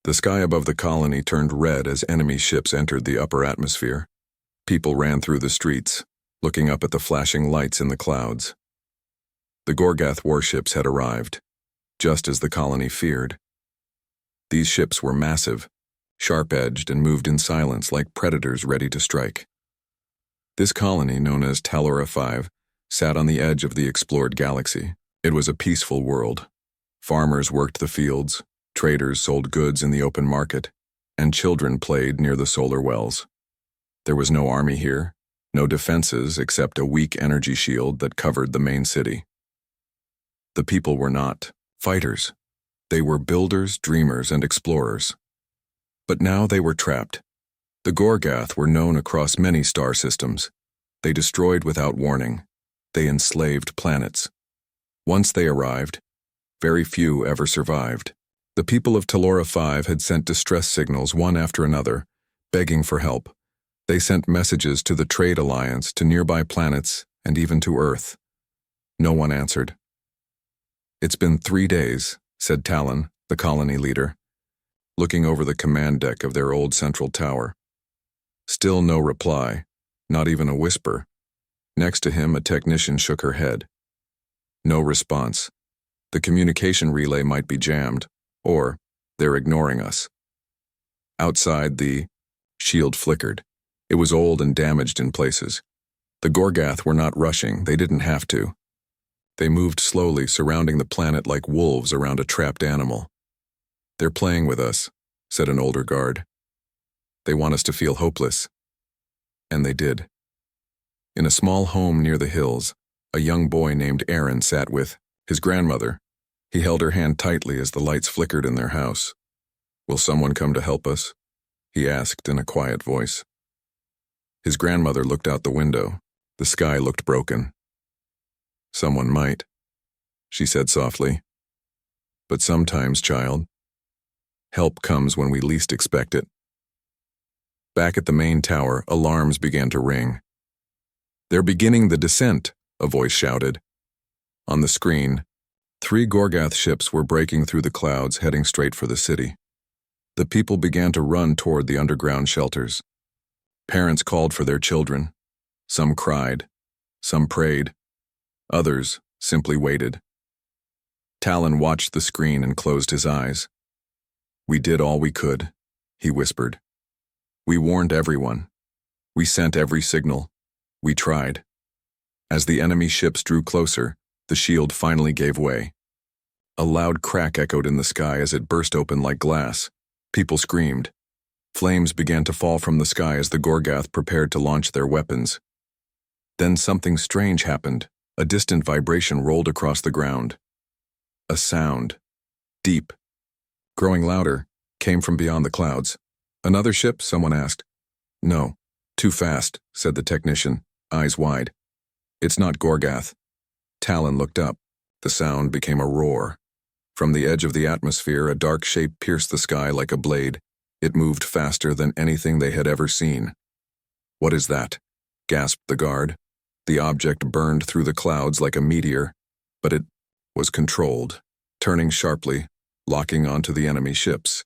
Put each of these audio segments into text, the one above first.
The sky above the colony turned red as enemy ships entered the upper atmosphere. People ran through the streets, looking up at the flashing lights in the clouds. The Gorgath warships had arrived, just as the colony feared. These ships were massive, sharp-edged, and moved in silence like predators ready to strike. This colony, known as Talora 5, sat on the edge of the explored galaxy. It was a peaceful world. Farmers worked the fields, traders sold goods in the open market, and children played near the solar wells. There was no army here, no defenses except a weak energy shield that covered the main city. The people were not fighters. They were builders, dreamers, and explorers. But now they were trapped. The Gorgath were known across many star systems. They destroyed without warning. They enslaved planets. Once they arrived, very few ever survived. The people of Talora 5 had sent distress signals one after another, begging for help. They sent messages to the Trade Alliance, to nearby planets, and even to Earth. No one answered. "It's been 3 days," said Talon, the colony leader, looking over the command deck of their old central tower. Still no reply, not even a whisper. Next to him, a technician shook her head. No response. The communication relay might be jammed, or they're ignoring us. Outside, the shield flickered. It was old and damaged in places. The Gorgath were not rushing, they didn't have to. They moved slowly, surrounding the planet like wolves around a trapped animal. "They're playing with us," said an older guard. "They want us to feel hopeless." And they did. In a small home near the hills, a young boy named Aaron sat with his grandmother. He held her hand tightly as the lights flickered in their house. "Will someone come to help us?" he asked in a quiet voice. His grandmother looked out the window. The sky looked broken. "Someone might," she said softly. "But sometimes, child, help comes when we least expect it." Back at the main tower, alarms began to ring. "They're beginning the descent," a voice shouted. On the screen, 3 Gorgath ships were breaking through the clouds, heading straight for the city. The people began to run toward the underground shelters. Parents called for their children. Some cried. Some prayed. Others simply waited. Talon watched the screen and closed his eyes. "We did all we could," he whispered. "We warned everyone. We sent every signal. We tried." As the enemy ships drew closer, the shield finally gave way. A loud crack echoed in the sky as it burst open like glass. People screamed. Flames began to fall from the sky as the Gorgath prepared to launch their weapons. Then something strange happened. A distant vibration rolled across the ground. A sound, deep, growing louder, came from beyond the clouds. "Another ship?" someone asked. "No, too fast," said the technician, eyes wide. "It's not Gorgath." Talon looked up. The sound became a roar. From the edge of the atmosphere, a dark shape pierced the sky like a blade. It moved faster than anything they had ever seen. "What is that?" gasped the guard. The object burned through the clouds like a meteor, but it was controlled, turning sharply, locking onto the enemy ships.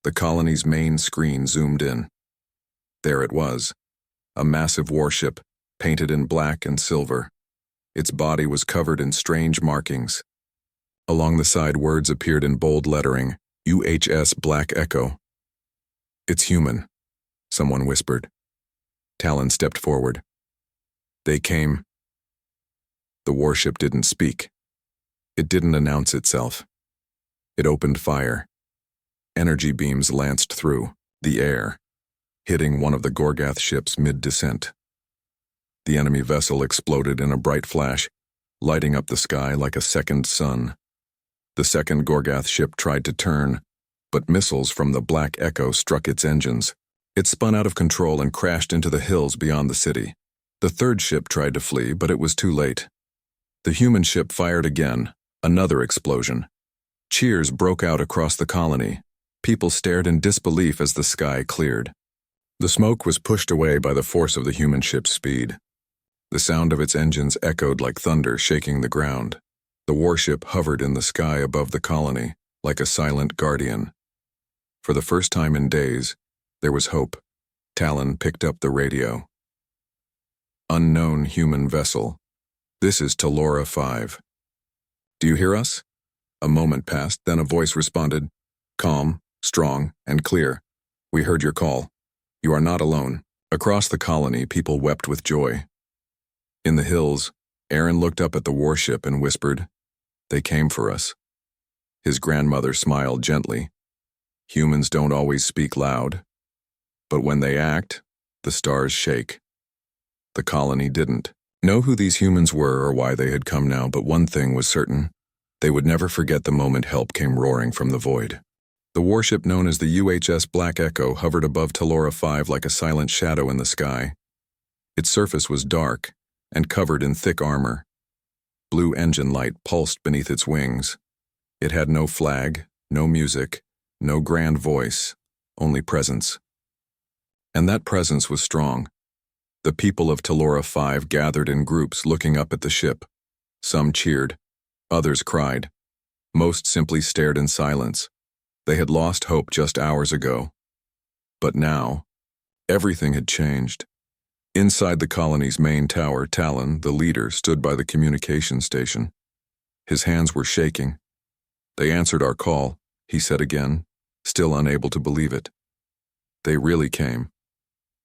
The colony's main screen zoomed in. There it was, a massive warship, painted in black and silver. Its body was covered in strange markings. Along the side, words appeared in bold lettering, UHS Black Echo. "It's human," someone whispered. Talon stepped forward. "They came." The warship didn't speak. It didn't announce itself. It opened fire. Energy beams lanced through the air, hitting one of the Gorgath ships mid-descent. The enemy vessel exploded in a bright flash, lighting up the sky like a second sun. The second Gorgath ship tried to turn, but missiles from the Black Echo struck its engines. It spun out of control and crashed into the hills beyond the city. The third ship tried to flee, but it was too late. The human ship fired again, another explosion. Cheers broke out across the colony. People stared in disbelief as the sky cleared. The smoke was pushed away by the force of the human ship's speed. The sound of its engines echoed like thunder, shaking the ground. The warship hovered in the sky above the colony, like a silent guardian. For the first time in days, there was hope. Talon picked up the radio. Unknown human vessel. This is Talora 5. Do you hear us? A moment passed, then a voice responded, calm, strong, and clear. We heard your call. You are not alone. Across the colony, people wept with joy. In the hills, Aaron looked up at the warship and whispered, they came for us. His grandmother smiled gently. Humans don't always speak loud, but when they act, the stars shake. The colony didn't know who these humans were or why they had come now, but one thing was certain. They would never forget the moment help came roaring from the void. The warship known as the UHS Black Echo hovered above Talora 5 like a silent shadow in the sky. Its surface was dark and covered in thick armor. Blue engine light pulsed beneath its wings. It had no flag, no music, no grand voice, only presence. And that presence was strong. The people of Talora 5 gathered in groups looking up at the ship. Some cheered. Others cried. Most simply stared in silence. They had lost hope just hours ago. But now, everything had changed. Inside the colony's main tower, Talon, the leader, stood by the communication station. His hands were shaking. They answered our call, he said again, still unable to believe it. They really came.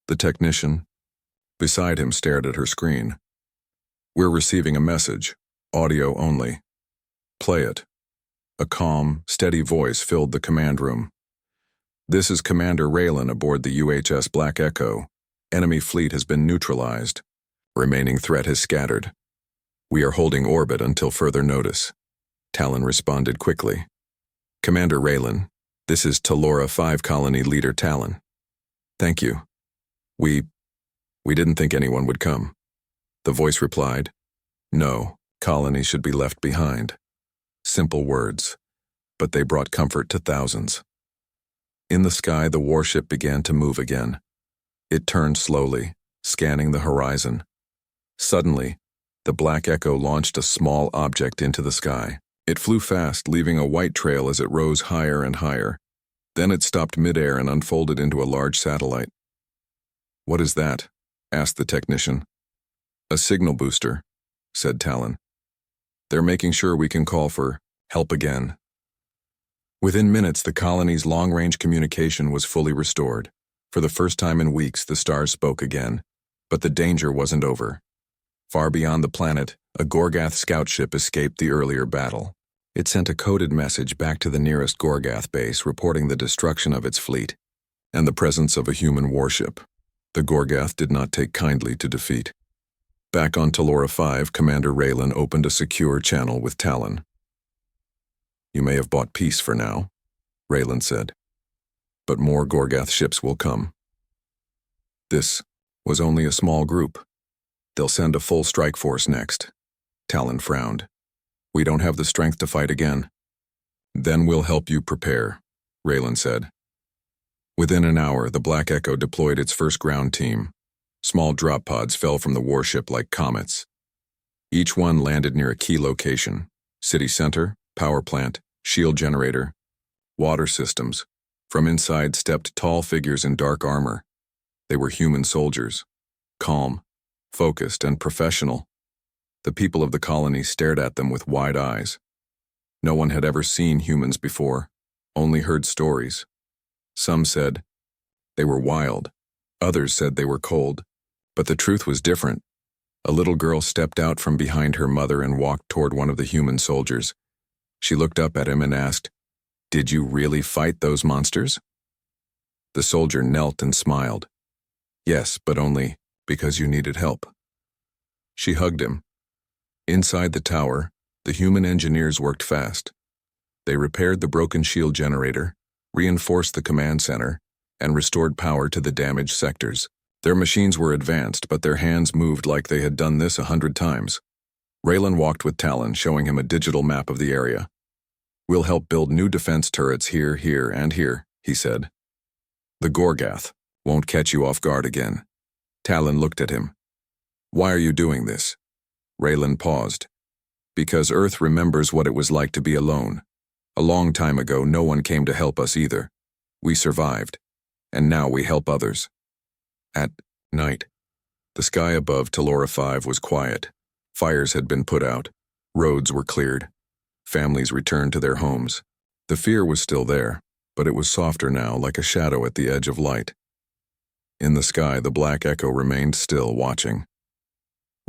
The technician, beside him, stared at her screen. We're receiving a message, audio only. Play it. A calm, steady voice filled the command room. This is Commander Raylan aboard the UHS Black Echo. Enemy fleet has been neutralized. Remaining threat has scattered. We are holding orbit until further notice. Talon responded quickly. Commander Raylan, this is Talora 5 Colony Leader Talon. Thank you. We didn't think anyone would come. The voice replied, no, colony should be left behind. Simple words, but they brought comfort to thousands. In the sky, the warship began to move again. It turned slowly, scanning the horizon. Suddenly, the Black Echo launched a small object into the sky. It flew fast, leaving a white trail as it rose higher and higher. Then it stopped midair and unfolded into a large satellite. What is that? Asked the technician. A signal booster, said Talon. They're making sure we can call for help again. Within minutes, the colony's long-range communication was fully restored. For the first time in weeks, the stars spoke again. But the danger wasn't over. Far beyond the planet, a Gorgath scout ship escaped the earlier battle. It sent a coded message back to the nearest Gorgath base reporting the destruction of its fleet and the presence of a human warship. The Gorgath did not take kindly to defeat. Back on Talora 5, Commander Raylan opened a secure channel with Talon. You may have bought peace for now, Raylan said, but more Gorgath ships will come. This was only a small group. They'll send a full strike force next. Talon frowned. We don't have the strength to fight again. Then we'll help you prepare, Raylan said. Within an hour, the Black Echo deployed its first ground team. Small drop pods fell from the warship like comets. Each one landed near a key location: city center, power plant, shield generator, water systems. From inside stepped tall figures in dark armor. They were human soldiers, calm, focused, and professional. The people of the colony stared at them with wide eyes. No one had ever seen humans before, only heard stories. Some said they were wild. Others said they were cold. But the truth was different. A little girl stepped out from behind her mother and walked toward one of the human soldiers. She looked up at him and asked, "Did you really fight those monsters?" The soldier knelt and smiled. "Yes, but only because you needed help." She hugged him. Inside the tower, the human engineers worked fast. They repaired the broken shield generator, reinforced the command center, and restored power to the damaged sectors. Their machines were advanced, but their hands moved like they had done this 100 times. Raylan walked with Talon, showing him a digital map of the area. "We'll help build new defense turrets here, here, and here," he said. "The Gorgath won't catch you off guard again." Talon looked at him. "Why are you doing this?" Raylan paused. "Because Earth remembers what it was like to be alone. A long time ago, no one came to help us either. We survived, and now we help others. At night, the sky above Telora 5 was quiet. Fires had been put out. Roads were cleared. Families returned to their homes. The fear was still there, but it was softer now, like a shadow at the edge of light. In the sky, the Black Echo remained still, watching.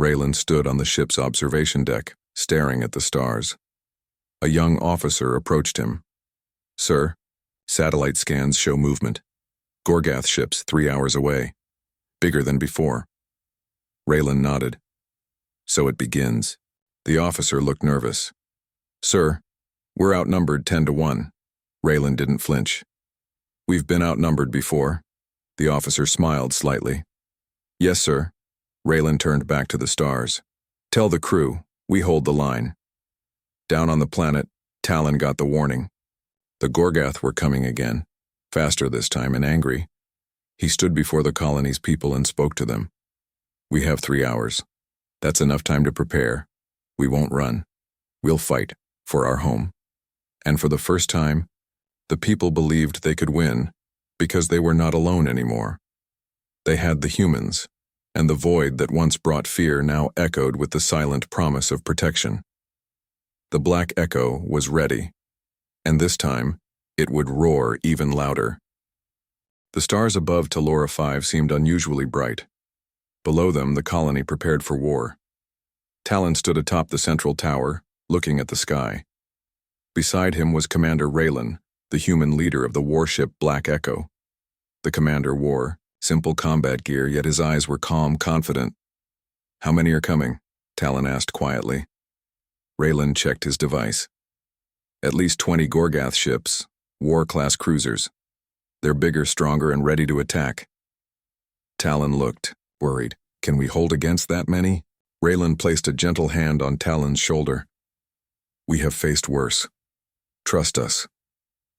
Raylan stood on the ship's observation deck, staring at the stars. A young officer approached him. "Sir, satellite scans show movement. Gorgath ships 3 hours away. Bigger than before." Raylan nodded. "So it begins." The officer looked nervous. "Sir, we're outnumbered 10-1. Raylan didn't flinch. "We've been outnumbered before." The officer smiled slightly. "Yes, sir." Raylan turned back to the stars. "Tell the crew, we hold the line." Down on the planet, Talon got the warning. The Gorgath were coming again, faster this time and angry. He stood before the colony's people and spoke to them. "We have 3 hours. That's enough time to prepare. We won't run. We'll fight for our home." And for the first time, the people believed they could win because they were not alone anymore. They had the humans, and the void that once brought fear now echoed with the silent promise of protection. The Black Echo was ready, and this time, it would roar even louder. The stars above Telora 5 seemed unusually bright. Below them, the colony prepared for war. Talon stood atop the central tower, looking at the sky. Beside him was Commander Raylan, the human leader of the warship Black Echo. The commander wore simple combat gear, yet his eyes were calm, confident. "How many are coming?" Talon asked quietly. Raylan checked his device. "At least 20 Gorgath ships, war-class cruisers. They're bigger, stronger, and ready to attack." Talon looked, worried. "Can we hold against that many?" Raylan placed a gentle hand on Talon's shoulder. "We have faced worse. Trust us."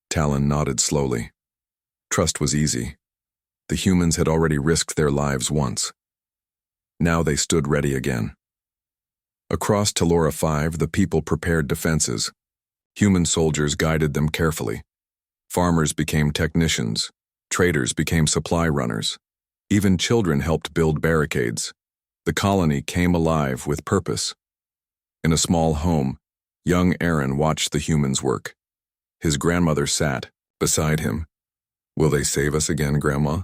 Talon nodded slowly. Trust was easy. The humans had already risked their lives once. Now they stood ready again. Across Telora 5, the people prepared defenses. Human soldiers guided them carefully. Farmers became technicians. Traders became supply runners. Even children helped build barricades. The colony came alive with purpose. In a small home, young Aaron watched the humans work. His grandmother sat beside him. "Will they save us again, Grandma?"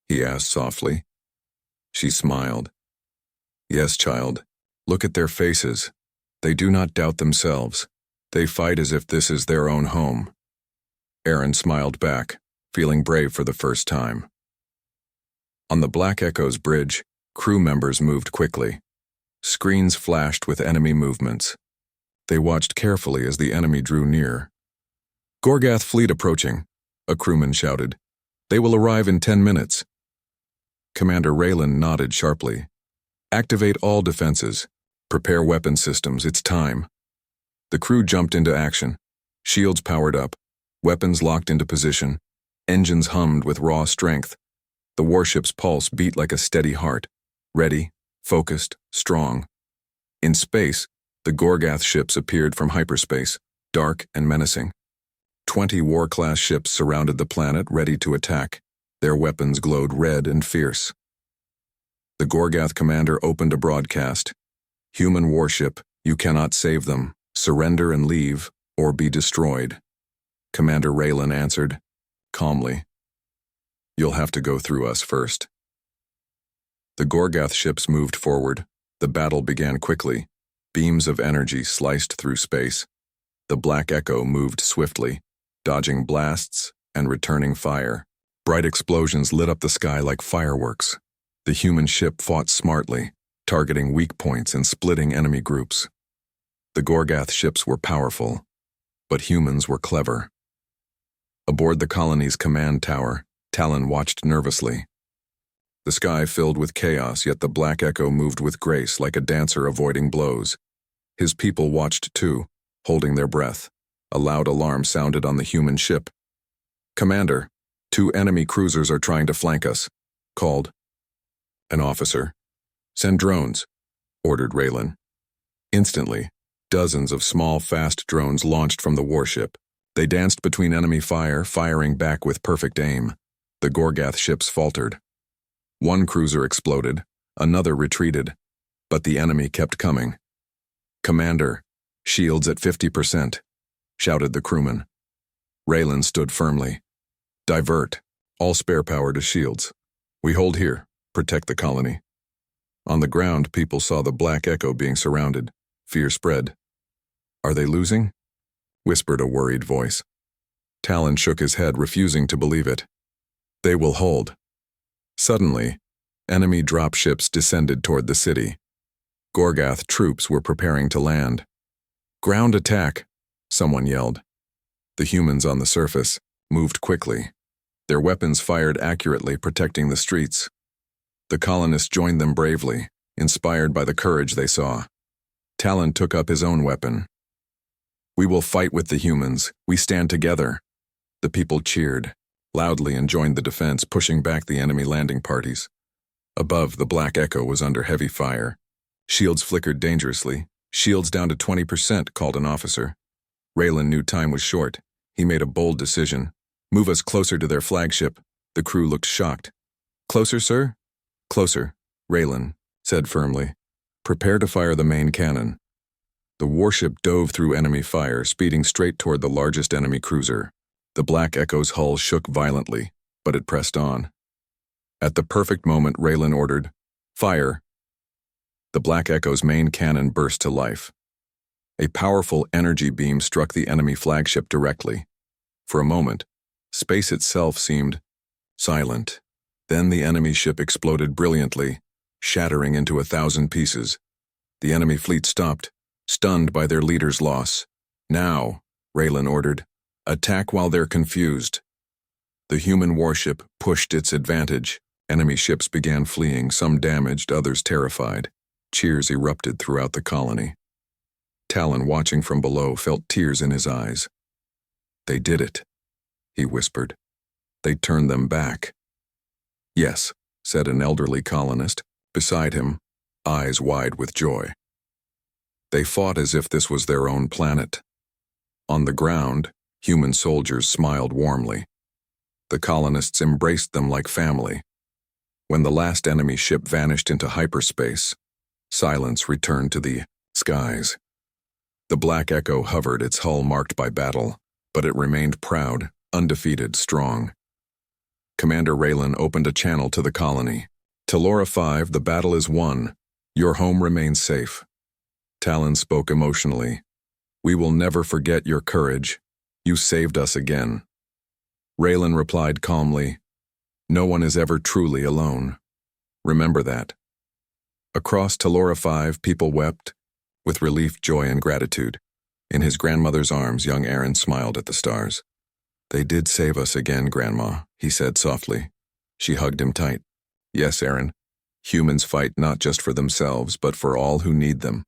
he asked softly. She smiled. "Yes, child. Look at their faces. They do not doubt themselves. They fight as if this is their own home." Aaron smiled back, feeling brave for the first time. On the Black Echo's bridge, crew members moved quickly. Screens flashed with enemy movements. They watched carefully as the enemy drew near. "Gorgath fleet approaching," a crewman shouted. "They will arrive in 10 minutes. Commander Raylan nodded sharply. "Activate all defenses. Prepare weapon systems, it's time." The crew jumped into action. Shields powered up. Weapons locked into position. Engines hummed with raw strength. The warship's pulse beat like a steady heart. Ready, focused, strong. In space, the Gorgath ships appeared from hyperspace, dark and menacing. 20 war-class ships surrounded the planet, ready to attack. Their weapons glowed red and fierce. The Gorgath commander opened a broadcast. "Human warship, you cannot save them. Surrender and leave, or be destroyed." Commander Raylan answered, calmly, "You'll have to go through us first." The Gorgath ships moved forward. The battle began quickly. Beams of energy sliced through space. The Black Echo moved swiftly, dodging blasts and returning fire. Bright explosions lit up the sky like fireworks. The human ship fought smartly, targeting weak points and splitting enemy groups. The Gorgath ships were powerful, but humans were clever. Aboard the colony's command tower, Talon watched nervously. The sky filled with chaos, yet the Black Echo moved with grace like a dancer avoiding blows. His people watched too, holding their breath. A loud alarm sounded on the human ship. "Commander, 2 enemy cruisers are trying to flank us," called an officer. "Send drones," ordered Raylan. Instantly, dozens of small, fast drones launched from the warship. They danced between enemy fire, firing back with perfect aim. The Gorgath ships faltered. One cruiser exploded, another retreated, but the enemy kept coming. "Commander, shields at 50%, shouted the crewman. Raylan stood firmly. "Divert, all spare power to shields. We hold here, protect the colony." On the ground, people saw the Black Echo being surrounded. Fear spread. "Are they losing?" whispered a worried voice. Talon shook his head, refusing to believe it. "They will hold." Suddenly, enemy dropships descended toward the city. Gorgath troops were preparing to land. "Ground attack," someone yelled. The humans on the surface moved quickly. Their weapons fired accurately, protecting the streets. The colonists joined them bravely, inspired by the courage they saw. Talon took up his own weapon. "We will fight with the humans. We stand together." The people cheered loudly and joined the defense, pushing back the enemy landing parties. Above, the Black Echo was under heavy fire. Shields flickered dangerously. "Shields down to 20%, called an officer. Raylan knew time was short. He made a bold decision. "Move us closer to their flagship." The crew looked shocked. "Closer, sir?" "Closer," Raylan said firmly. "Prepare to fire the main cannon." The warship dove through enemy fire, speeding straight toward the largest enemy cruiser. The Black Echo's hull shook violently, but it pressed on. At the perfect moment, Raylan ordered, "Fire." The Black Echo's main cannon burst to life. A powerful energy beam struck the enemy flagship directly. For a moment, space itself seemed silent. Then the enemy ship exploded brilliantly, shattering into 1,000 pieces. The enemy fleet stopped, stunned by their leader's loss. "Now," Raylan ordered, "attack while they're confused." The human warship pushed its advantage. Enemy ships began fleeing, some damaged, others terrified. Cheers erupted throughout the colony. Talon, watching from below, felt tears in his eyes. "They did it," he whispered. "They turned them back." "Yes," said an elderly colonist beside him, eyes wide with joy. "They fought as if this was their own planet." On the ground, human soldiers smiled warmly. The colonists embraced them like family. When the last enemy ship vanished into hyperspace, silence returned to the skies. The Black Echo hovered, its hull marked by battle, but it remained proud, undefeated, strong. Commander Raylan opened a channel to the colony. "Talora 5, the battle is won. Your home remains safe." Talon spoke emotionally. "We will never forget your courage. You saved us again." Raylan replied calmly, "No one is ever truly alone. Remember that." Across Talora 5, people wept, with relief, joy, and gratitude. In his grandmother's arms, young Aaron smiled at the stars. "They did save us again, Grandma," he said softly. She hugged him tight. "Yes, Aaron. Humans fight not just for themselves, but for all who need them."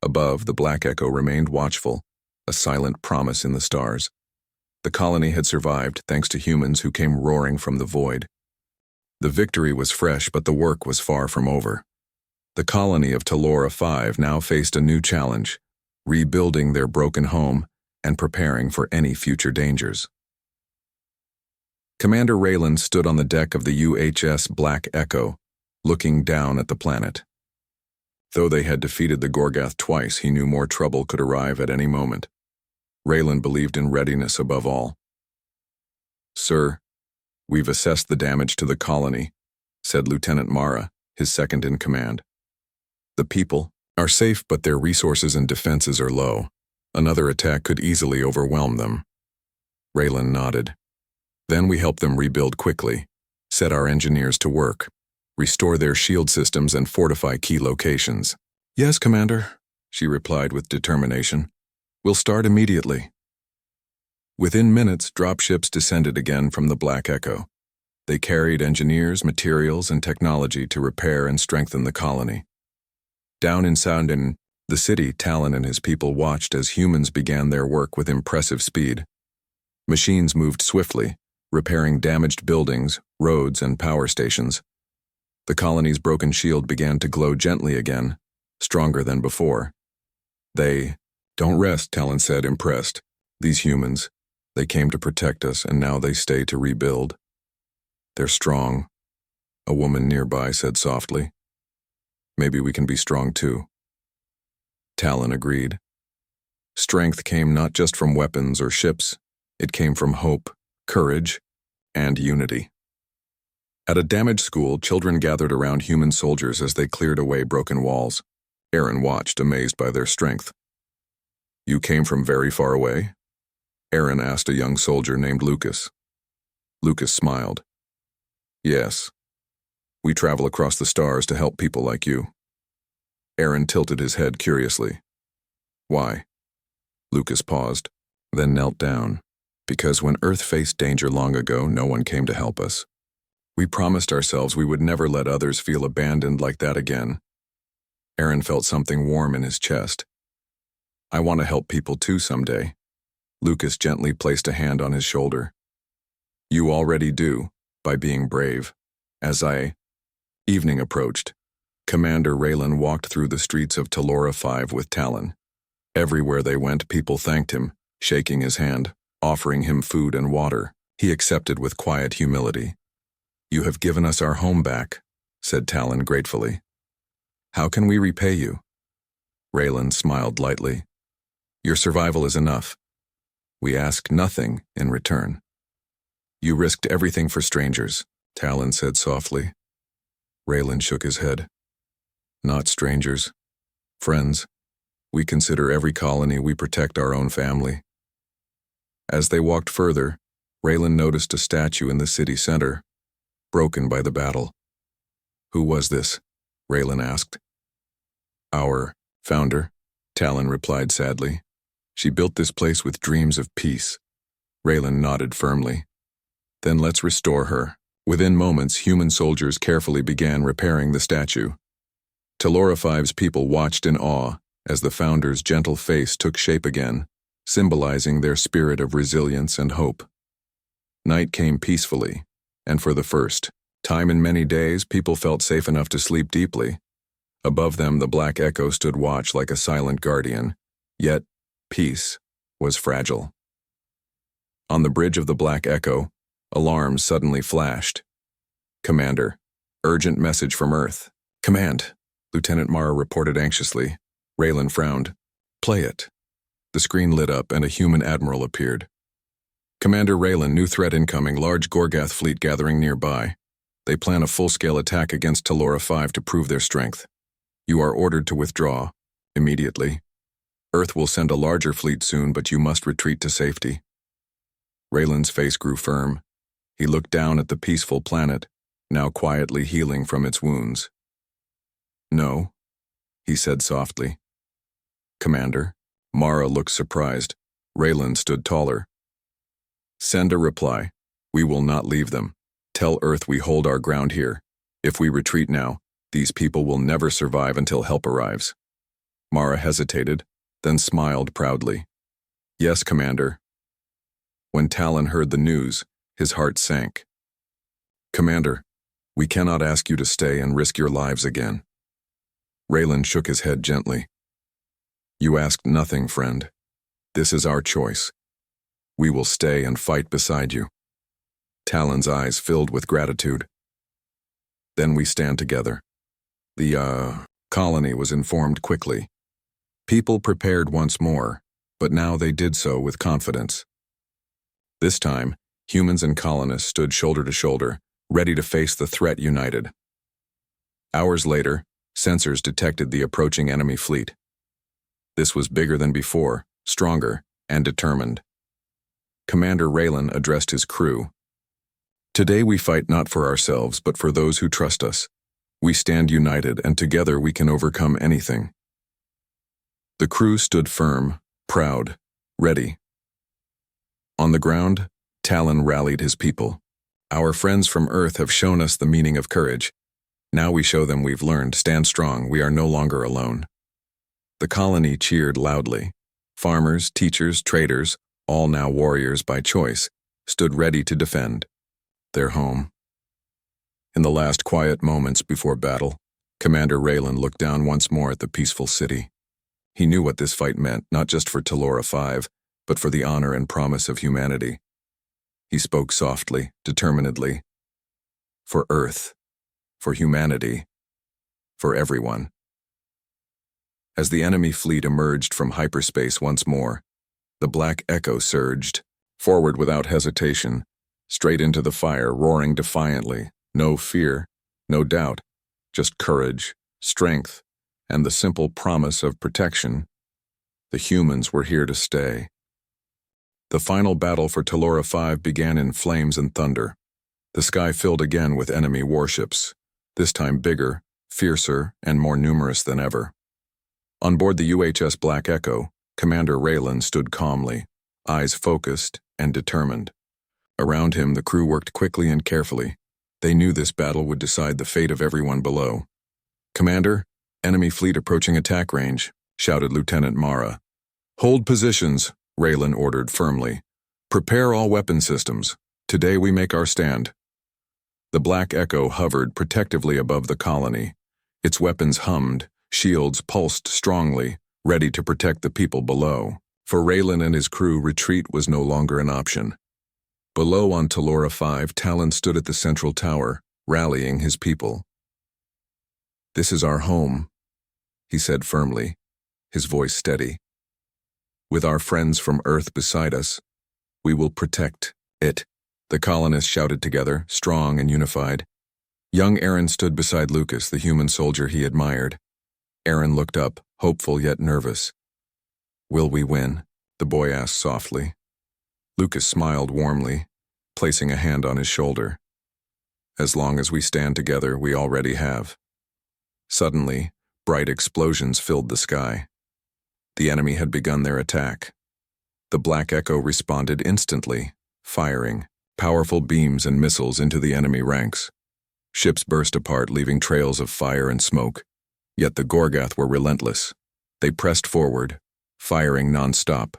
Above, the Black Echo remained watchful, a silent promise in the stars. The colony had survived thanks to humans who came roaring from the void. The victory was fresh, but the work was far from over. The colony of Talora 5 now faced a new challenge, rebuilding their broken home and preparing for any future dangers. Commander Raylan stood on the deck of the UHS Black Echo, looking down at the planet. Though they had defeated the Gorgath twice, he knew more trouble could arrive at any moment. Raylan believed in readiness above all. "Sir, we've assessed the damage to the colony," said Lieutenant Mara, his second in command. "The people are safe, but their resources and defenses are low. Another attack could easily overwhelm them." Raylan nodded. "Then we help them rebuild quickly, set our engineers to work, restore their shield systems and fortify key locations." "Yes, Commander," she replied with determination. "We'll start immediately." Within minutes, dropships descended again from the Black Echo. They carried engineers, materials, and technology to repair and strengthen the colony. Down inside in the city, Talon and his people watched as humans began their work with impressive speed. Machines moved swiftly, repairing damaged buildings, roads, and power stations. The colony's broken shield began to glow gently again, stronger than before. "Don't rest," Talon said, impressed. These humans, they came to protect us and now they stay to rebuild. They're strong, a woman nearby said softly. Maybe we can be strong too. Talon agreed. Strength came not just from weapons or ships, it came from hope, courage, and unity. At a damaged school, children gathered around human soldiers as they cleared away broken walls. Aaron watched, amazed by their strength. You came from very far away? Aaron asked a young soldier named Lucas. Lucas smiled. Yes. We travel across the stars to help people like you. Aaron tilted his head curiously. Why? Lucas paused, then knelt down. Because when Earth faced danger long ago, no one came to help us. We promised ourselves we would never let others feel abandoned like that again. Aaron felt something warm in his chest. I want to help people too someday. Lucas gently placed a hand on his shoulder. You already do, by being brave. Evening approached. Commander Raylan walked through the streets of Talora 5 with Talon. Everywhere they went, people thanked him, shaking his hand, offering him food and water. He accepted with quiet humility. You have given us our home back, said Talon gratefully. How can we repay you? Raylan smiled lightly. Your survival is enough. We ask nothing in return. You risked everything for strangers, Talon said softly. Raylan shook his head. Not strangers. Friends. We consider every colony we protect our own family. As they walked further, Raylan noticed a statue in the city center, broken by the battle. Who was this? Raylan asked. Our founder, Talon replied sadly. She built this place with dreams of peace. Raylan nodded firmly. Then let's restore her. Within moments, human soldiers carefully began repairing the statue. Talora 5's people watched in awe as the founder's gentle face took shape again, symbolizing their spirit of resilience and hope. Night came peacefully, and for the first time in many days, people felt safe enough to sleep deeply. Above them, the Black Echo stood watch like a silent guardian, yet peace was fragile. On the bridge of the Black Echo, alarms suddenly flashed. Commander, urgent message from Earth. Command, Lieutenant Mara reported anxiously. Raylan frowned. Play it. The screen lit up and a human admiral appeared. Commander Raylan, new threat incoming, large Gorgath fleet gathering nearby. They plan a full-scale attack against Talora 5 to prove their strength. You are ordered to withdraw, immediately. Earth will send a larger fleet soon, but you must retreat to safety. Raylan's face grew firm. He looked down at the peaceful planet, now quietly healing from its wounds. No, he said softly. Commander. Mara looked surprised. Raylan stood taller. Send a reply. We will not leave them. Tell Earth we hold our ground here. If we retreat now, these people will never survive until help arrives. Mara hesitated, then smiled proudly. Yes, Commander. When Talon heard the news, his heart sank. Commander, we cannot ask you to stay and risk your lives again. Raylan shook his head gently. You asked nothing, friend. This is our choice. We will stay and fight beside you. Talon's eyes filled with gratitude. Then we stand together. The colony was informed quickly. People prepared once more, but now they did so with confidence. This time, humans and colonists stood shoulder to shoulder, ready to face the threat united. Hours later, sensors detected the approaching enemy fleet. This was bigger than before, stronger, and determined. Commander Raylan addressed his crew. Today we fight not for ourselves, but for those who trust us. We stand united, and together we can overcome anything. The crew stood firm, proud, ready. On the ground, Talon rallied his people. Our friends from Earth have shown us the meaning of courage. Now we show them we've learned. Stand strong, we are no longer alone. The colony cheered loudly. Farmers, teachers, traders, all now warriors by choice, stood ready to defend their home. In the last quiet moments before battle, Commander Raylan looked down once more at the peaceful city. He knew what this fight meant, not just for Talora 5, but for the honor and promise of humanity. He spoke softly, determinedly. For Earth, for humanity, for everyone. As the enemy fleet emerged from hyperspace once more, the Black Echo surged, forward without hesitation, straight into the fire, roaring defiantly. No fear, no doubt, just courage, strength, and the simple promise of protection. The humans were here to stay. The final battle for Talora 5 began in flames and thunder. The sky filled again with enemy warships, this time bigger, fiercer, and more numerous than ever. On board the UHS Black Echo, Commander Raylan stood calmly, eyes focused and determined. Around him, the crew worked quickly and carefully. They knew this battle would decide the fate of everyone below. "Commander, enemy fleet approaching attack range," shouted Lieutenant Mara. "Hold positions," Raylan ordered firmly. "Prepare all weapon systems. Today we make our stand." The Black Echo hovered protectively above the colony. Its weapons hummed, shields pulsed strongly, ready to protect the people below. For Raylan and his crew, retreat was no longer an option. Below on Talora 5, Talon stood at the central tower, rallying his people. "This is our home," he said firmly, his voice steady. "With our friends from Earth beside us, we will protect it." The colonists shouted together, strong and unified. Young Aaron stood beside Lucas, the human soldier he admired. Aaron looked up, hopeful yet nervous. "Will we win?" the boy asked softly. Lucas smiled warmly, placing a hand on his shoulder. "As long as we stand together, we already have." Suddenly, bright explosions filled the sky. The enemy had begun their attack. The Black Echo responded instantly, firing powerful beams and missiles into the enemy ranks. Ships burst apart, leaving trails of fire and smoke. Yet the Gorgath were relentless. They pressed forward, firing non-stop.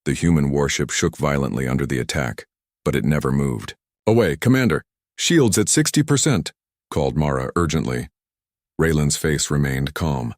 The human warship shook violently under the attack, but it never moved. "Away, Commander! Shields at 60%, called Mara urgently. Raylan's face remained calm.